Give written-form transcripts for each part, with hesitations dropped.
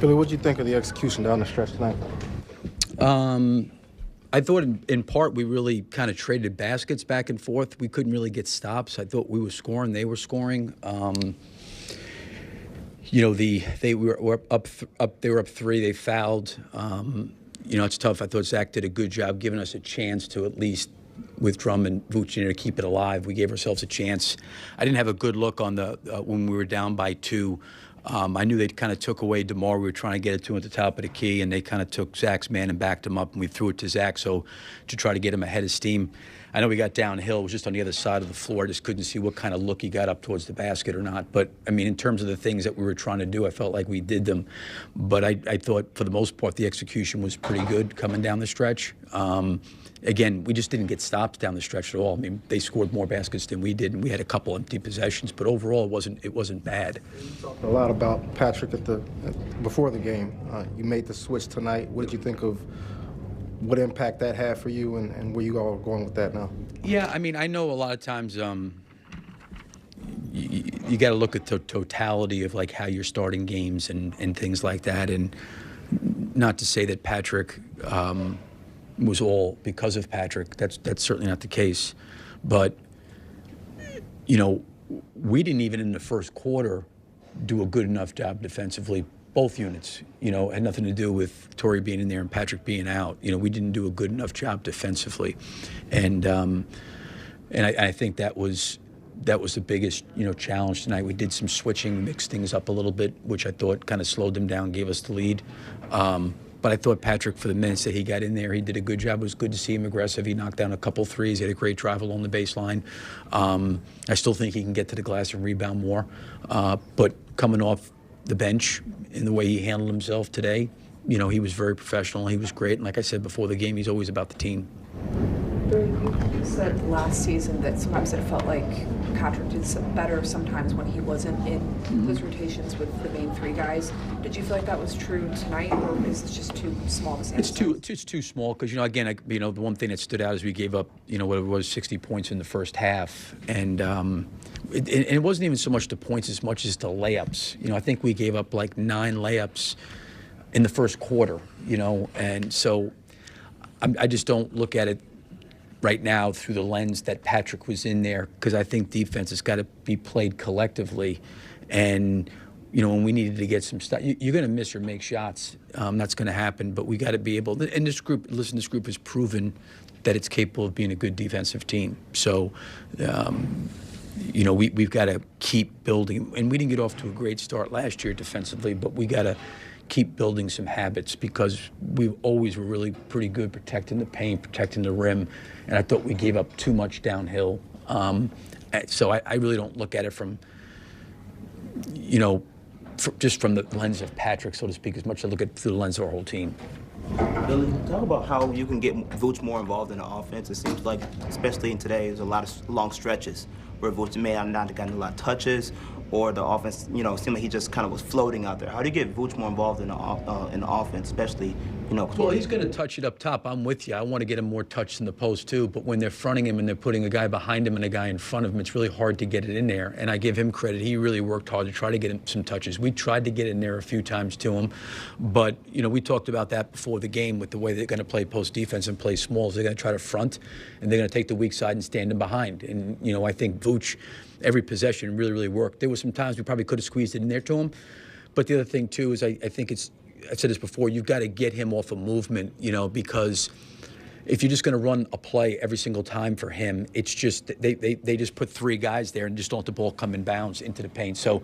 Billy, what did you think of the execution down the stretch tonight? I thought in part we really kind of traded baskets back and forth. We couldn't really get stops. I thought we were scoring, they were scoring. They were up. They were up 3. They fouled. It's tough. I thought Zach did a good job giving us a chance to at least, with Drum and Vooch to keep it alive. We gave ourselves a chance. I didn't have a good look on the when we were down by 2. I knew they kind of took away DeMar. We were trying to get it to him at the top of the key, and they kind of took Zach's man and backed him up, and we threw it to Zach to try to get him ahead of steam. I know we got downhill. It was just on the other side of the floor. I just couldn't see what kind of look he got up towards the basket or not. But, I mean, in terms of the things that we were trying to do, I felt like we did them. But I thought, for the most part, the execution was pretty good coming down the stretch. Again, we just didn't get stops down the stretch at all. I mean, they scored more baskets than we did, and we had a couple empty possessions. But overall, it wasn't bad. You talked a lot about Patrick before the game. You made the switch tonight. What did you think of what impact that had for you, and where you all are going with that now? Yeah, I mean, I know a lot of times you got to look at the totality of like how you're starting games and things like that. And not to say that Patrick was all because of Patrick. That's certainly not the case. But, we didn't even in the first quarter do a good enough job defensively. Both units, had nothing to do with Torrey being in there and Patrick being out. We didn't do a good enough job defensively. And I think that was the biggest, challenge tonight. We did some switching, mixed things up a little bit, which I thought kind of slowed them down, gave us the lead. But I thought Patrick, for the minutes that he got in there, he did a good job. It was good to see him aggressive. He knocked down a couple threes. He had a great drive along the baseline. I still think he can get to the glass and rebound more. But coming off the bench in the way he handled himself today, he was very professional. He was great. And like I said before the game, he's always about the team. You said last season that sometimes it felt like Patrick did better sometimes when he wasn't in those rotations with the main 3 guys. Did you feel like that was true tonight, or is it just too small to say? It's too small because, again, the one thing that stood out is we gave up, what it was, 60 points in the first half. And it wasn't even so much the points as much as the layups. I think we gave up like 9 layups in the first quarter, and so I just don't look at it right now through the lens that Patrick was in there, because I think defense has got to be played collectively. And, when we needed to get some stuff, you're going to miss or make shots. That's going to happen, but we got to be able to, and this group has proven that it's capable of being a good defensive team. So, we've got to keep building. And we didn't get off to a great start last year defensively, but we got to keep building some habits, because we always were really pretty good protecting the paint, protecting the rim, and I thought we gave up too much downhill. So I really don't look at it from, just from the lens of Patrick, so to speak, as much as I look at it through the lens of our whole team. Billy, talk about how you can get Vooch more involved in the offense. It seems like, especially in today, there's a lot of long stretches where Vooch may have not gotten a lot of touches, or the offense, seemed like he just kind of was floating out there. How do you get Vooch more involved in the offense, especially, Well, he's going to touch it up top. I'm with you. I want to get him more touch in the post, too. But when they're fronting him and they're putting a guy behind him and a guy in front of him, it's really hard to get it in there. And I give him credit. He really worked hard to try to get him some touches. We tried to get in there a few times to him. But, we talked about that before the game with the way they're going to play post defense and play smalls. They're going to try to front, and they're going to take the weak side and stand him behind. And, I think Vooch, every possession really, really worked. There were some times we probably could have squeezed it in there to him. But the other thing, too, is I think I said this before, you've got to get him off of movement, because if you're just going to run a play every single time for him, it's just they just put 3 guys there and just don't let the ball come in bounds into the paint. So,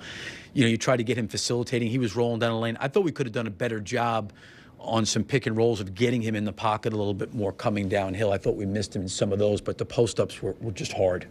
you try to get him facilitating. He was rolling down the lane. I thought we could have done a better job on some pick and rolls of getting him in the pocket a little bit more coming downhill. I thought we missed him in some of those, but the post-ups were just hard.